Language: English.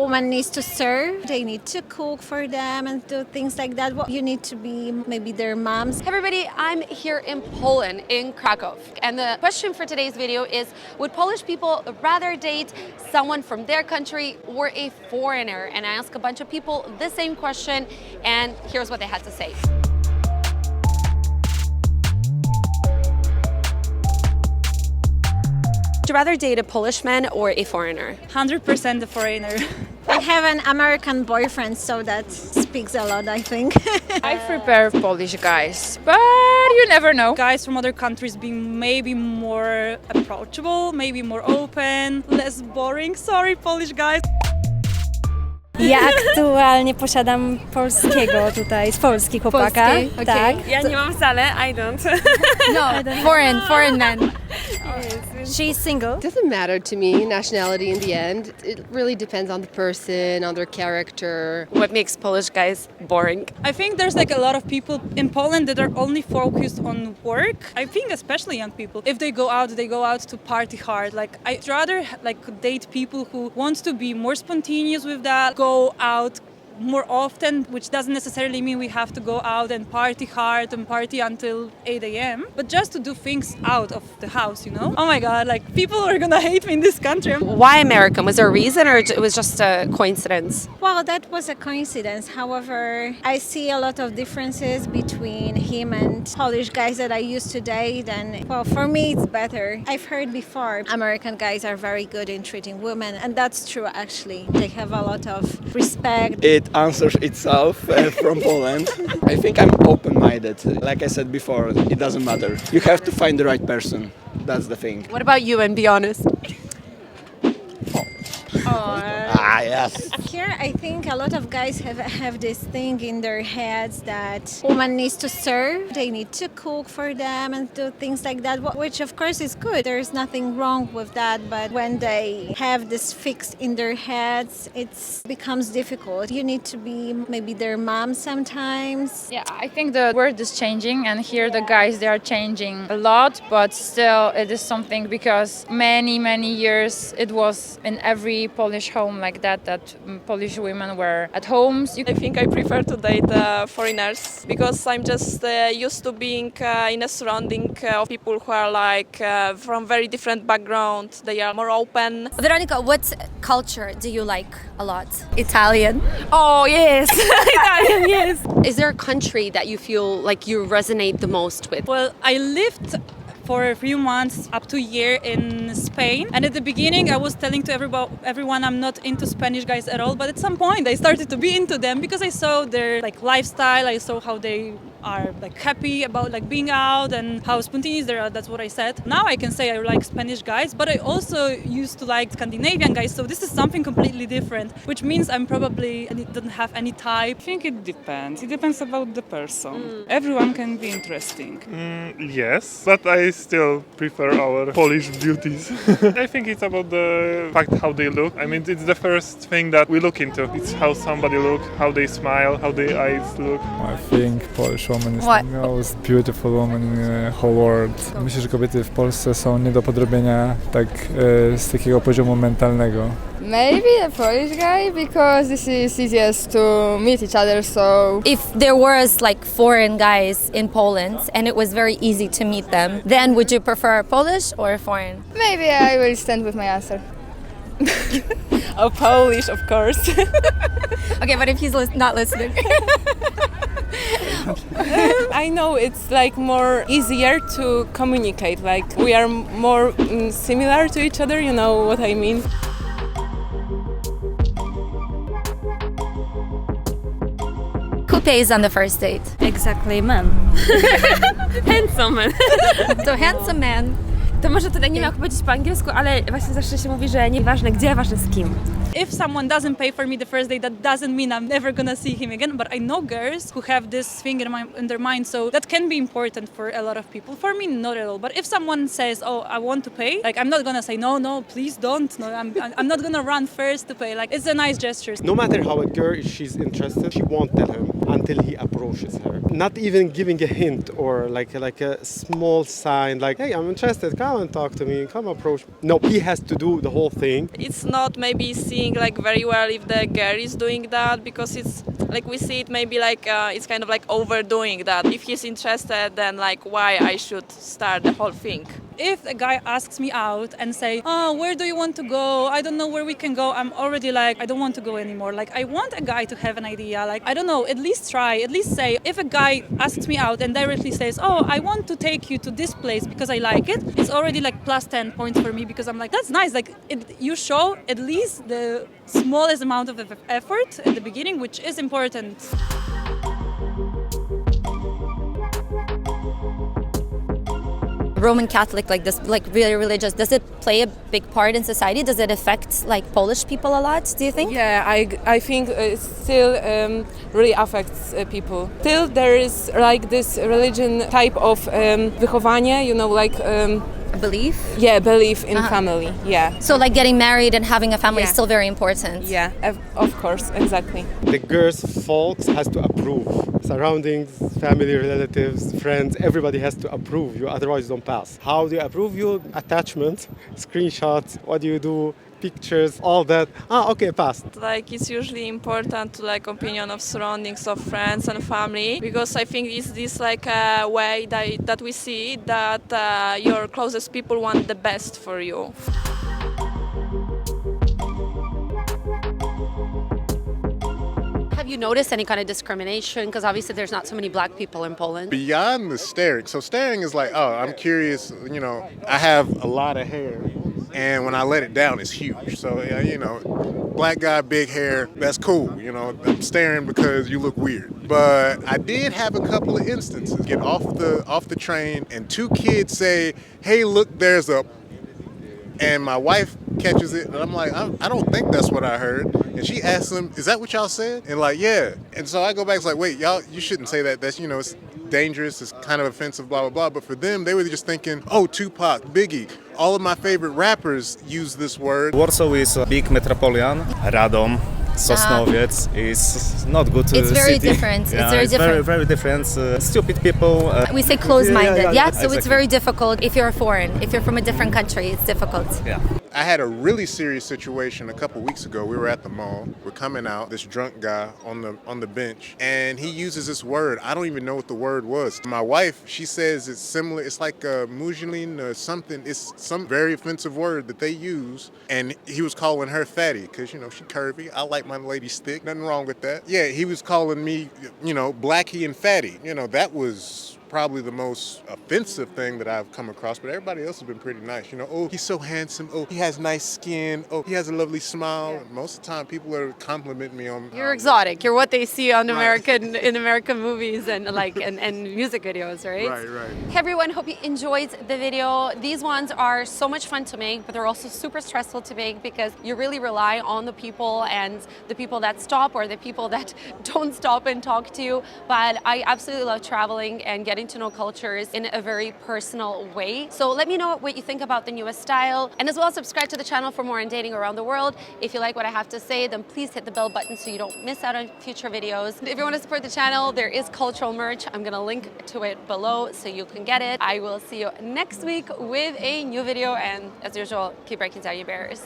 woman needs to serve. They need to cook for them and do things like that. Well, you need to be maybe their moms. Hey everybody, I'm here in Poland, in Krakow. And the question for today's video is, would Polish people rather date someone from their country or a foreigner? And I asked a bunch of people the same question, and here's what they had to say. Would you rather date a Polish man or a foreigner? 100% a foreigner. I have an American boyfriend, so that speaks a lot, I think. I prefer Polish guys, but you never know. Guys from other countries being maybe more approachable, maybe more open, less boring. Sorry, Polish guys. Ja aktualnie posiadam polskiego tutaj, z Polski chłopaka. Polski? Okay. Tak. Ja nie mam wcale, I don't. No, foreign man. She's single. It doesn't matter to me, nationality in the end. It really depends on the person, on their character. What makes Polish guys boring? I think there's like a lot of people in Poland that are only focused on work. I think especially young people. If they go out to party hard. Like I'd rather date people who want to be more spontaneous with that, go out more often, which doesn't necessarily mean we have to go out and party hard and party until 8 a.m. But just to do things out of the house, you know? Oh my God, like people are gonna hate me in this country. Why American? Was there a reason or it was just a coincidence? Well, that was a coincidence. However, I see a lot of differences between him and Polish guys that I used to date. And well, for me, it's better. I've heard before, American guys are very good in treating women. And that's true, actually. They have a lot of respect. It answers itself from Poland. I think I'm open-minded. Like I said before, it doesn't matter. You have to find the right person. That's the thing. What about you, and be honest? Yes. Here, I think a lot of guys have this thing in their heads that woman needs to serve. They need to cook for them and do things like that, which of course is good. There's nothing wrong with that. But when they have this fixed in their heads, it becomes difficult. You need to be maybe their mom sometimes. Yeah, I think the world is changing, and here the guys, they are changing a lot, but still it is something because many years it was in every Polish home like that Polish women were at homes. I think I prefer to date foreigners because I'm just used to being in a surrounding of people who are from very different backgrounds. They are more open. Veronica, what culture do you like a lot? Italian. Oh yes, Italian, yes. Is there a country that you feel like you resonate the most with? Well, I lived for a few months up to a year in Spain, and at the beginning I was telling to everyone I'm not into Spanish guys at all, but at some point I started to be into them because I saw their lifestyle. I saw how they are happy about being out and how spontaneous they are. That's what I said. Now I can say I like Spanish guys, but I also used to like Scandinavian guys, so this is something completely different, which means I don't have any type. I think it depends. It depends about the person. Everyone can be interesting. Yes, but I still prefer our Polish beauties. I think it's about the fact how they look. I mean, it's the first thing that we look into. It's how somebody looks, how they smile, how their eyes look. I think Polish woman is the most beautiful woman in the whole world. Myślę, że kobiety w Polsce są nie do podrobienia z takiego poziomu mentalnego. Maybe a Polish guy because this is easiest to meet each other. So If there was foreign guys in Poland and it was very easy to meet them, then would you prefer Polish or foreign? maybe I will stand with my answer. Oh, Polish, of course. Okay, but if he's not listening. I know it's more easier to communicate. We are more similar to each other. You know what I mean. Who pays on the first date? Exactly, man. Handsome man. So handsome man. To może tutaj nie ma jak powiedzieć po angielsku, ale właśnie zawsze się mówi, że nieważne gdzie, ważne z kim. If someone doesn't pay for me the first date, that doesn't mean I'm never gonna see him again. But I know girls who have this thing in their mind, so that can be important for a lot of people. For me, not at all. But if someone says, "Oh, I want to pay," I'm not gonna say no, please don't. No, I'm not gonna run first to pay. It's a nice gesture. No matter how a girl she's interested, she won't tell him until he approaches her. Not even giving a hint or like a small sign, hey, I'm interested. Come and talk to me. Come approach me. No, he has to do the whole thing. It's not maybe see seeing like very well if the girl is doing that, because it's like we see it maybe like it's kind of like overdoing that. If he's interested, then like why I should start the whole thing. If a guy asks me out and say, oh, where do you want to go? I don't know where we can go. I'm already like, I don't want to go anymore. Like, I want a guy to have an idea. Like, I don't know, at least try, at least say. If a guy asks me out and directly says, oh, I want to take you to this place because I like it, it's already like plus 10 points for me, because I'm like, that's nice. Like, you show at least the smallest amount of effort at the beginning, which is important. Roman Catholic, like this, like really religious, does it play a big part in society? Does it affect like Polish people a lot, do you think? Yeah, I think it still really affects people. Still there is like this religion type of wychowanie, you know, like belief? Yeah, belief in family, yeah. So like getting married and having a family is still very important? Yeah, of course, exactly. The girl's folks has to approve. Surroundings, family, relatives, friends, everybody has to approve you, otherwise you don't pass. How do you approve you? Attachments, screenshots, what do you do? Pictures, all that. Okay, passed. Like it's usually important to like opinion of surroundings, of friends and family, because I think it's this like a way that we see that your closest people want the best for you. Have you noticed any kind of discrimination? Because obviously there's not so many black people in Poland. Beyond the staring. So staring is like, oh, I'm curious, you know, I have a lot of hair. And when I let it down, it's huge. So, you know, black guy, big hair, that's cool. You know, I'm staring because you look weird. But I did have a couple of instances. Get off the train and two kids say, hey, look, there's a... And my wife catches it, and I'm like, I don't think that's what I heard. And she asks them, is that what y'all said? And like, yeah. And so I go back, it's like, wait, y'all, you shouldn't say that. That's, you know, it's dangerous, it's kind of offensive, blah, blah, blah. But for them, they were just thinking, oh, Tupac, Biggie. All of my favorite rappers use this word. Warsaw is a big metropolitan. Radom, Sosnowiec is not good It's very city. different. Yeah, it's very different. Very different. Stupid people. We say close-minded, yeah? So exactly. it's very difficult if you're foreign. If you're from a different country, it's difficult. Yeah. I had a really serious situation a couple weeks ago. We were at the mall. We're coming out. This drunk guy on the bench, and he uses this word. I don't even know what the word was. My wife, she says it's similar. It's like mujlin or something. It's some very offensive word that they use. And he was calling her fatty because, you know, she curvy. I like my ladies thick. Nothing wrong with that. Yeah, he was calling me, you know, blacky and fatty. You know, that was probably the most offensive thing that I've come across, but everybody else has been pretty nice. You know, oh, he's so handsome. Oh, he has nice skin. Oh, he has a lovely smile. Yeah. Most of the time, people are complimenting me on. You're exotic. You're what they see on in American movies and and music videos, right? Right. Hey everyone, hope you enjoyed the video. These ones are so much fun to make, but they're also super stressful to make because you really rely on the people and the people that stop or the people that don't stop and talk to you. But I absolutely love traveling and getting to know cultures in a very personal way. So let me know what you think about the newest style, and as well subscribe to the channel for more on dating around the world. If you like what I have to say, then please hit the bell button so you don't miss out on future videos. If you want to support the channel, there is cultural merch. I'm gonna link to it below so you can get it. I will see you next week with a new video, and as usual, keep breaking down your barriers.